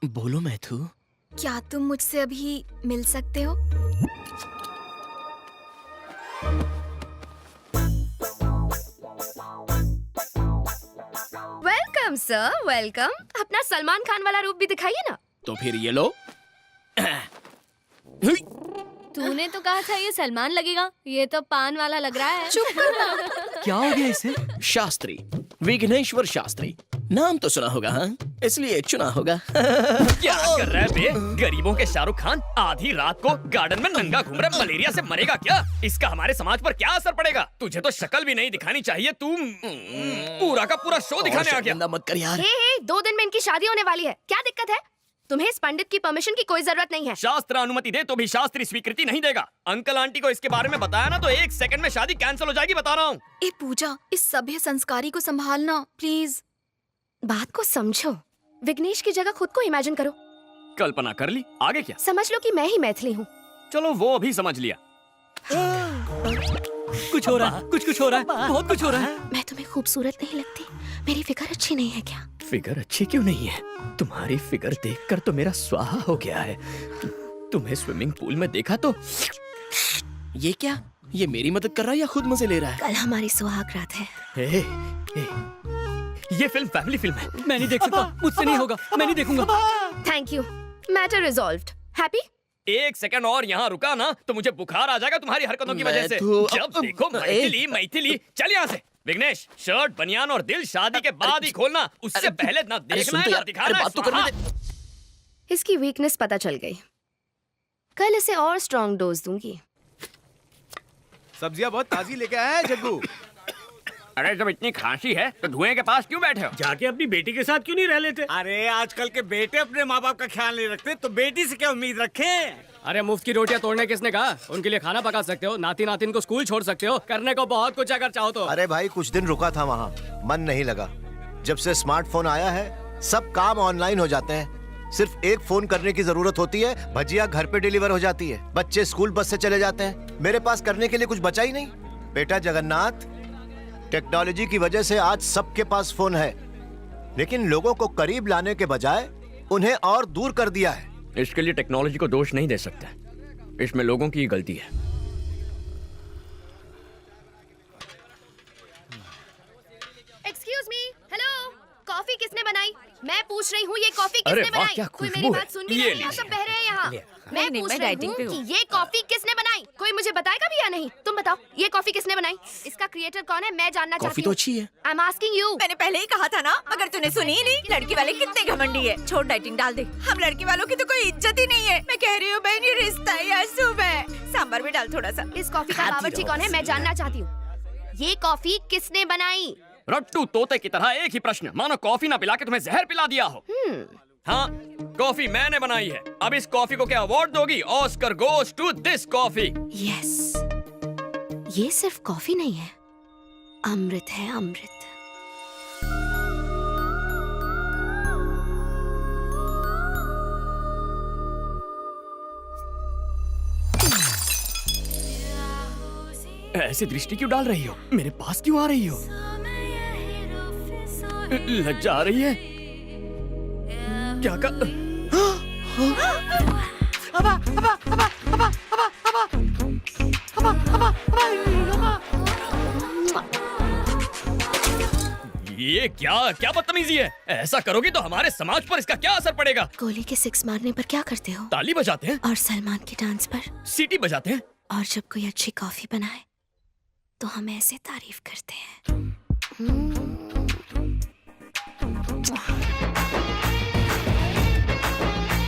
बोलो मैथु। क्या तुम मुझसे अभी मिल सकते हो? Welcome sir, welcome. अपना सलमान खान वाला रूप भी दिखाइए ना। तो फिर ये लो। तूने तो कहा था ये सलमान लगेगा, ये तो पान वाला लग रहा है। चुप करो। क्या हो गया इसे? शास्त्री, विघ्नेश्वर शास्त्री। नाम तो सुना होगा, हाँ? इसलिए चुना होगा। क्या कर रहा है बे? गरीबों के शाहरुख खान आधी रात को गार्डन में नंगा घूम रहा है, मलेरिया से मरेगा क्या? इसका हमारे समाज पर क्या असर पड़ेगा? तुझे तो शक्ल भी नहीं दिखानी चाहिए, तू पूरा का पूरा शो दिखाने आ गया। मत कर यार। हे, 2 दिन में इनकी शादी होने वाली है, क्या दिक्कत है? तुम्हें इस पंडित की परमिशन की कोई जरूरत नहीं है। शास्त्र अनुमति दे तो भी शास्त्री स्वीकृति नहीं देगा। अंकल आंटी को इसके बारे में बताया ना तो 1 सेकंड में शादी कैंसिल हो जाएगी, बता रहा हूँ। ए पूजा, इस सभ्य संस्कारी को संभालना प्लीज। बात को समझो, विघ्नेश की जगह खुद को इमेजिन करो। कल्पना कर ली, आगे क्या? समझ लो कि मैं ही मैथिली हूँ। चलो वो भी समझ लिया। कुछ हो रहा है, कुछ हो रहा है, बहुत कुछ हो रहा है। मैं तुम्हें खूबसूरत नहीं लगती? मेरी फिगर अच्छी नहीं है क्या? फिगर अच्छी क्यों नहीं है? तुम्हारी फिगर देखकर तो मेरा स्वाहा हो गया है। तुम्हें स्विमिंग पूल में देखा तो ये क्या? ये मेरी मदद कर रहा है या खुद मजे ले रहा है? कल हमारी सुहाग रात है। ए, ए, ये फिल्म फैमिली फिल्म है। मैं नहीं देख सकता, मुझसे नहीं होगा, मैं नहीं देखूंगा। Thank you, matter resolved. Happy? 1 second और यहाँ रुका ना तो मुझे बुखार आ जाएगा तुम्हारी हरकतों की वजह से। जब देखो मैथिली मैथिली। चल यहाँ से। विघ्नेश, शर्ट, बनियान और दिल शादी के बाद ही खोलना, उससे पहले ना देखना है ना दिखाना है। बात तो करने दे। इसकी वीकनेस पता चल गई। कल इसे और स्ट्रॉन्ग डोज दूंगी। सब्जियां बहुत ताजी लेके आया है जग्गू। अरे जब इतनी खांसी है तो धुएं के पास क्यों बैठे हो? जाके अपनी बेटी के साथ क्यों नहीं रह लेते? अरे आजकल के बेटे अपने माँ बाप का ख्याल नहीं रखते तो बेटी से क्या उम्मीद रखें? अरे मुफ्त की रोटियां तोड़ने किसने कहा? उनके लिए खाना पका सकते हो, नाती नातिन को स्कूल छोड़ सकते हो, करने को बहुत कुछ अगर चाहो तो। अरे भाई कुछ दिन रुका था वहाँ, मन नहीं लगा। जब से स्मार्टफोन आया है सब काम ऑनलाइन हो जाते हैं। सिर्फ एक फोन करने की जरूरत होती है, भजिया घर पे डिलीवर हो जाती है, बच्चे स्कूल बस से चले जाते हैं। मेरे पास करने के लिए कुछ बचा ही नहीं। बेटा जगन्नाथ, टेक्नोलॉजी की वजह से आज सबके पास फोन है, लेकिन लोगों को करीब लाने के बजाय उन्हें और दूर कर दिया है। इसके लिए टेक्नोलॉजी को दोष नहीं दे सकते, इसमें लोगों की गलती है। एक्सक्यूज मी, हेलो, कॉफी किसने बनाई? मैं पूछ रही हूँ, ये कॉफी अरे किसने वाह, बनाई? क्या कोई खुशबू मेरी है। बात सुन भी ये नहीं रहा, सब बह रहे हैं यहाँ। मैं नहीं, पूछ मैं रही डाइटिंग हूँ पे कि हूँ। ये कॉफी किसने बनाई? कोई मुझे बताएगा भी या नहीं? तुम बताओ, ये कॉफी किसने बनाई? इसका क्रिएटर कौन है, मैं जानना कॉफी चाहती तो हूँ। अच्छी है। I am asking you. मैंने पहले ही कहा था ना, मगर तूने सुनी ही नहीं। लड़की वाले कितने घमंडी है। छोड़, डाइटिंग डाल दे। हम लड़की वालों की तो कोई इज्जत ही नहीं है। मैं कह रही हूँ बहन, ये रिश्ता है या सुबह। सांभर भी डाल थोड़ा सा। इस कॉफी का बावर्ची कौन है, मैं जानना चाहती हूँ। ये कॉफी किसने बनाई? रट्टू तोते की तरह एक ही प्रश्न, मानो कॉफी ना पिला के तुम्हें जहर पिला दिया हो। हाँ, कॉफी मैंने बनाई है। अब इस कॉफी को क्या अवार्ड दोगी? Oscar goes to this coffee. Yes, ये सिर्फ कॉफी नहीं है, अमृत है, अमृत। ऐसी दृष्टि क्यों डाल रही हो? मेरे पास क्यों आ रही हो? लज्जा आ रही है? क्या कर... ये क्या क्या बदतमीजी है? ऐसा करोगी तो हमारे समाज पर इसका क्या असर पड़ेगा? गोली के 6 मारने पर क्या करते हो? ताली बजाते हैं और सलमान के डांस पर? सीटी बजाते हैं। और जब कोई अच्छी कॉफी बनाए तो हम ऐसे तारीफ करते हैं।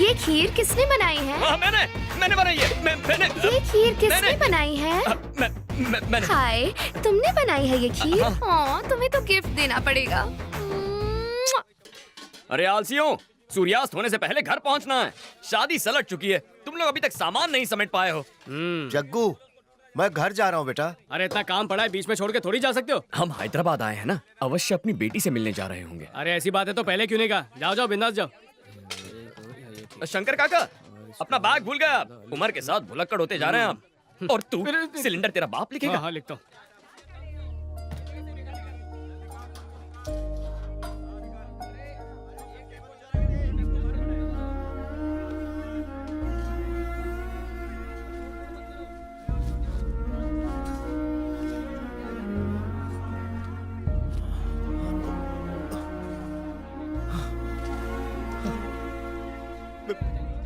ये खीर किसने बनाई है? हाँ, मैंने बनाई है। मैंने ये खीर किसने बनाई है? मैंने हाय, तुमने बनाई है ये खीर? हाँ, तुम्हें तो गिफ्ट देना पड़ेगा। अरे आलसियों, सूर्यास्त होने से पहले घर पहुंचना है। शादी सलट चुकी है, तुम लोग अभी तक सामान नहीं समेट पाए हो। जग्गू, मैं घर जा रहा हूँ बेटा। अरे इतना काम पड़ा है, बीच में छोड़ के थोड़ी जा सकते हो। हम हैदराबाद आए हैं ना, अवश्य अपनी बेटी से मिलने जा रहे होंगे। अरे ऐसी बात है तो पहले क्यों नहीं कहा? जाओ जाओ, बिंदास जाओ। शंकर काका, अपना बैग भूल गया। उम्र के साथ भुलक्कड़ होते जा रहे हैं आप। और तू, सिलेंडर तेरा बाप लिखेगा? हाँ, लिखता हूँ।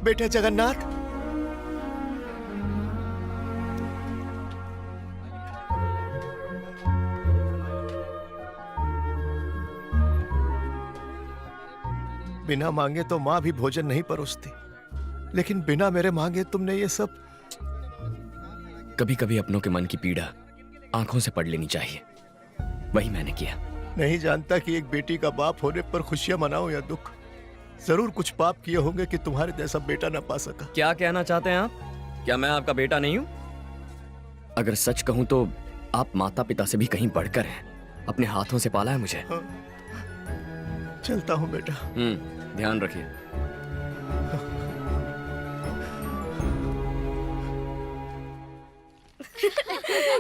बेटा जगन्नाथ, बिना मांगे तो माँ भी भोजन नहीं परोसती, लेकिन बिना मेरे मांगे तुमने ये सब। कभी कभी अपनों के मन की पीड़ा आंखों से पढ़ लेनी चाहिए, वही मैंने किया। नहीं जानता कि एक बेटी का बाप होने पर खुशियां मनाओ या दुख। जरूर कुछ पाप किए होंगे कि तुम्हारे जैसा बेटा ना पा सका। क्या कहना चाहते हैं आप? क्या मैं आपका बेटा नहीं हूँ? अगर सच कहूं तो आप माता पिता से भी कहीं बढ़कर हैं। अपने हाथों से पाला है मुझे। चलता हूँ बेटा। ध्यान रखिए।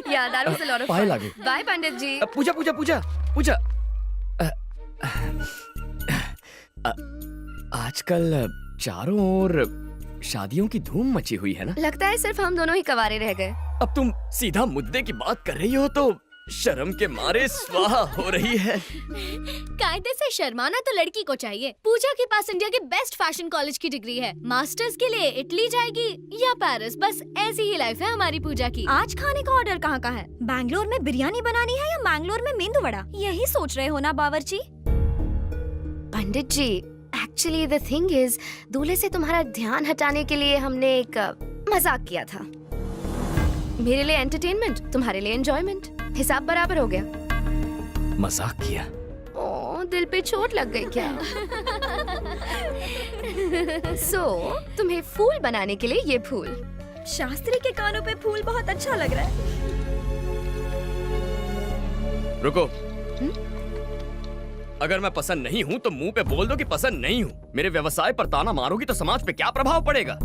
Yeah, that was a lot of Payal fun. आ गई। Bye, पंडित जी. पूजा पूजा पूजा पूजा। आजकल चारों ओर शादियों की धूम मची हुई है ना। लगता है सिर्फ हम दोनों ही कवारे रह गए. अब तुम सीधा मुद्दे की बात कर रही हो तो शर्म के मारे स्वाहा हो रही है। कायदे से शर्माना तो लड़की को चाहिए। पूजा के पास इंडिया के बेस्ट फैशन कॉलेज की डिग्री है। मास्टर्स के लिए इटली जाएगी या पेरिस, बस ऐसी ही लाइफ है हमारी पूजा की। आज खाने का ऑर्डर कहाँ का है? बैंगलोर में बिरयानी बनानी है या मैंगलोर में मेंदू वड़ा? यही सोच रहे हो ना बावर्ची? पंडित जी, एक्चुअली द थिंग इज, दूल्हे से तुम्हारा ध्यान हटाने के लिए हमने एक मजाक किया था। मेरे लिए एंटरटेनमेंट, तुम्हारे लिए एंजॉयमेंट। हिसाब बराबर हो गया। मजाक किया? ओह, दिल पे चोट लग गई क्या? तुम्हें फूल बनाने के लिए ये फूल। शास्त्री के कानों पे फूल बहुत अच्छा लग रहा है। रुको। अगर मैं पसंद नहीं हूँ तो मुंह पे बोल दो कि पसंद नहीं हूँ। मेरे व्यवसाय पर ताना मारोगी तो समाज पे क्या प्रभाव पड़ेगा?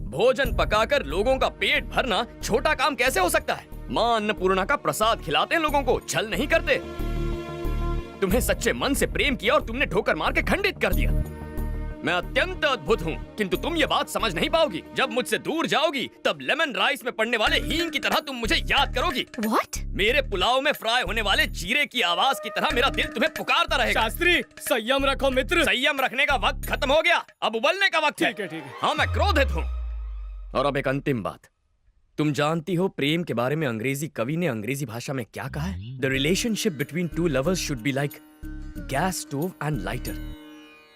भोजन पकाकर लोगों का पेट भरना छोटा काम कैसे हो सकता है? माँ अन्नपूर्णा का प्रसाद खिलाते हैं लोगों को, छल नहीं करते। तुम्हें सच्चे मन से प्रेम किया और तुमने ठोकर मार के खंडित कर दिया। मैं अत्यंत अद्भुत हूँ, किंतु तुम ये बात समझ नहीं पाओगी। जब मुझसे दूर जाओगी तब लेमन राइस में पड़ने वाले हींग की तरह तुम मुझे याद करोगी। What? मेरे पुलाव में फ्राई होने वाले जीरे की आवाज की तरह मेरा दिल तुम्हें पुकारता रहेगा। शास्त्री, संयम रखो मित्र। संयम रखने का वक्त खत्म हो गया, अब उबलने का वक्त है। ठीक है। हाँ, मैं क्रोधित हूँ। और अब एक अंतिम बात, तुम जानती हो प्रेम के बारे में अंग्रेजी कवि ने अंग्रेजी भाषा में क्या कहा है? The relationship between two lovers should be like gas stove and lighter,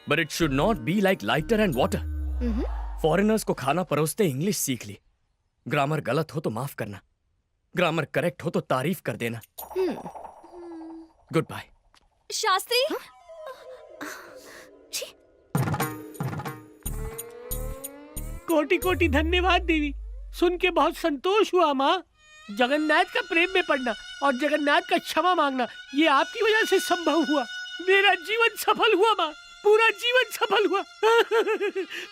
but it should not be like lighter and water. Foreigners को खाना परोसते इंग्लिश सीख ली। ग्रामर गलत हो तो माफ करना, ग्रामर करेक्ट हो तो तारीफ कर देना। Good bye. शास्त्री, कोटि कोटि धन्यवाद देवी। सुन के बहुत संतोष हुआ माँ। जगन्नाथ का प्रेम में पड़ना और जगन्नाथ का क्षमा मांगना, ये आपकी वजह से संभव हुआ। मेरा जीवन सफल हुआ माँ, पूरा जीवन सफल हुआ।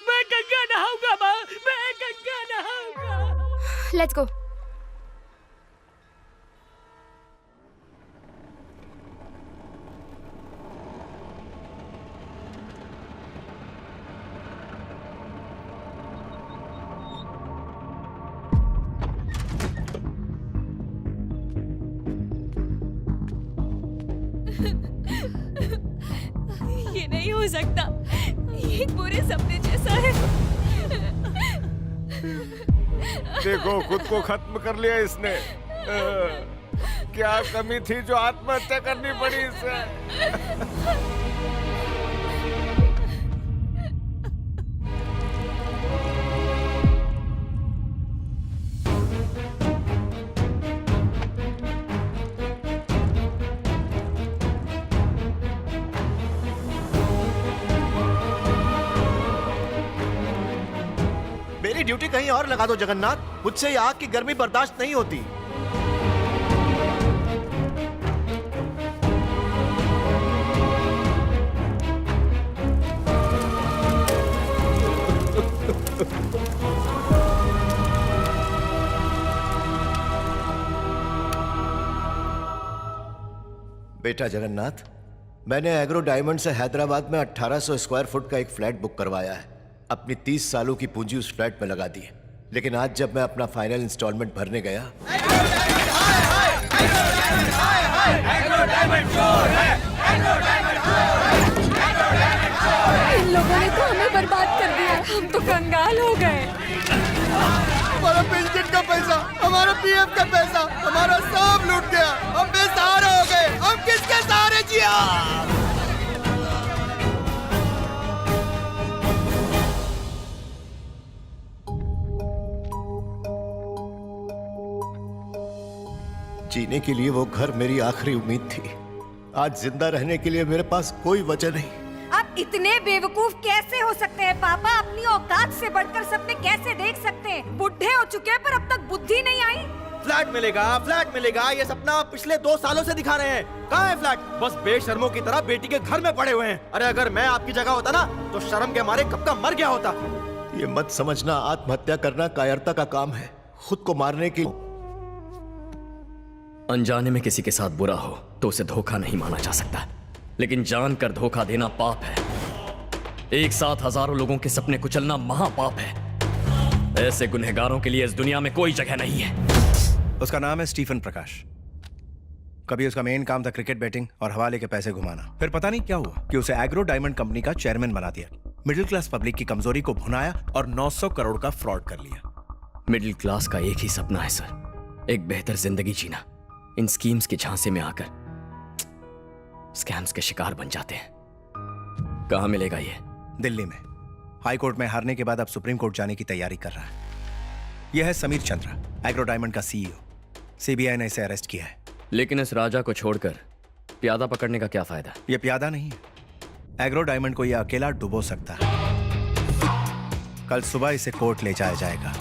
मैं गंगा नहाऊंगा माँ, मैं गंगा नहाऊंगा। Let's go. ये नहीं हो सकता। ये एक बुरे सपने जैसा है। देखो, खुद को खत्म कर लिया इसने। क्या कमी थी जो आत्महत्या करनी पड़ी इसे? मेरी ड्यूटी कहीं और लगा दो जगन्नाथ, मुझसे ये आग की गर्मी बर्दाश्त नहीं होती। बेटा जगन्नाथ, मैंने एग्रो डायमंड से हैदराबाद में 1800 स्क्वायर फुट का एक फ्लैट बुक करवाया है। अपनी 30 सालों की पूंजी उस फ्लैट में लगा दी है, लेकिन आज जब मैं अपना फाइनल इंस्टॉलमेंट भरने गया, इन लोगों ने तो हमें बर्बाद कर दिया। सबका पैसा हमारा सब लूट गया, हम बेसहारा हो गए, हम किसके सहारे जिया। जीने के लिए वो घर मेरी आखिरी उम्मीद थी। आज जिंदा रहने के लिए मेरे पास कोई वजह नहीं। आप इतने बेवकूफ कैसे हो सकते हैं पापा? अपनी औकात से बढ़कर सपने कैसे देख सकते हैं? बुढ़े हो चुके हैं पर अब तक बुद्धि नहीं आई। फ्लैट मिलेगा, ये सपना आप पिछले 2 सालों से दिखा रहे हैं। कहाँ है फ्लैट? बस बेशर्मों की तरह बेटी के घर में पड़े हुए हैं। अरे अगर मैं आपकी जगह होता ना तो शर्म के मारे कब का मर गया होता। ये मत समझना आत्महत्या करना कायरता का काम है। खुद को मारने की अनजाने में किसी के साथ बुरा हो तो उसे धोखा नहीं माना जा सकता, लेकिन जानकर धोखा देना पाप है। एक साथ हजारों लोगों के सपने कुचलना महापाप है। ऐसे गुनहगारों के लिए इस दुनिया में कोई जगह नहीं है। उसका नाम है स्टीफन प्रकाश। कभी उसका मेन काम था क्रिकेट बैटिंग और हवाले के पैसे घुमाना। फिर पता नहीं क्या हुआ कि उसे एग्रो डायमंड कंपनी का चेयरमैन बना दिया। मिडिल क्लास पब्लिक की कमजोरी को भुनाया और 900 करोड़ का फ्रॉड कर लिया। मिडिल क्लास का एक ही सपना है सर, एक बेहतर जिंदगी जीना। इन स्कीम्स के झांसे में आकर स्कैम्स के शिकार बन जाते हैं। कहां मिलेगा ये? दिल्ली में। हाई कोर्ट में हारने के बाद अब सुप्रीम कोर्ट जाने की तैयारी कर रहा है। यह है समीर चंद्रा, एग्रो डायमंड का सीईओ। सीबीआई ने इसे अरेस्ट किया है। लेकिन इस राजा को छोड़कर प्यादा पकड़ने का क्या फायदा? यह प्यादा नहीं है, एग्रो डायमंड को यह अकेला डुबो सकता है। कल सुबह इसे कोर्ट ले जाया जाएगा।